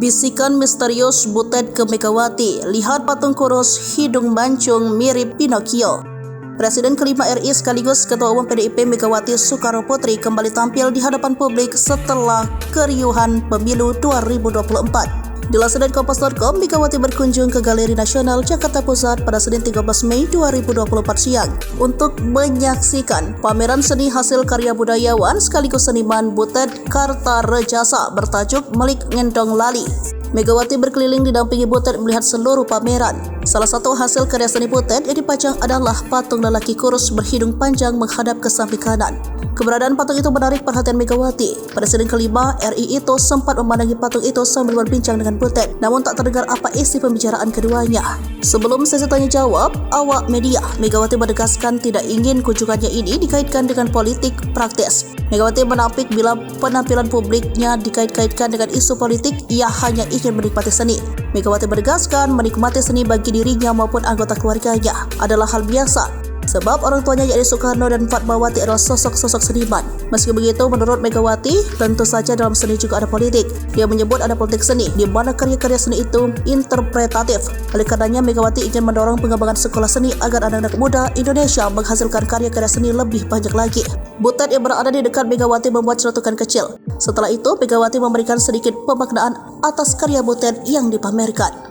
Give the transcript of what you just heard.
Bisikan misterius Butet ke Megawati, lihat patung kurus hidung mancung mirip Pinocchio. Presiden kelima RI sekaligus Ketua Umum PDIP Megawati Soekarno Putri kembali tampil di hadapan publik setelah keriuhan pemilu 2024. Dilansir dari Kompas.com, Megawati berkunjung ke Galeri Nasional Jakarta Pusat pada Senin 13 Mei 2024 siang untuk menyaksikan pameran seni hasil karya budayawan sekaligus seniman Butet Kartarejasa bertajuk Melik Ngendong Lali. Megawati berkeliling didampingi Butet melihat seluruh pameran. Salah satu hasil karya seni Butet yang dipajang adalah patung lelaki kurus berhidung panjang menghadap ke samping kanan. Keberadaan patung itu menarik perhatian Megawati. Presiden kelima RI itu sempat memandangi patung itu sambil berbincang dengan Butet, namun tak terdengar apa isi pembicaraan keduanya. Sebelum sesi tanya jawab awak media, Megawati menegaskan tidak ingin kunjungannya ini dikaitkan dengan politik praktis. Megawati menampik bila penampilan publiknya dikait-kaitkan dengan isu politik, ia hanya ingin menikmati seni. Megawati menegaskan menikmati seni bagi dirinya maupun anggota keluarganya adalah hal biasa, sebab orang tuanya yakni Soekarno dan Fatmawati adalah sosok-sosok seniman. Meski begitu, menurut Megawati, tentu saja dalam seni juga ada politik. Dia menyebut ada politik seni, di mana karya-karya seni itu interpretatif. Oleh karenanya, Megawati ingin mendorong pengembangan sekolah seni agar anak-anak muda Indonesia menghasilkan karya-karya seni lebih banyak lagi. Butet yang berada di dekat Megawati membuat celutukan kecil. Setelah itu, Megawati memberikan sedikit pemaknaan atas karya Butet yang dipamerkan.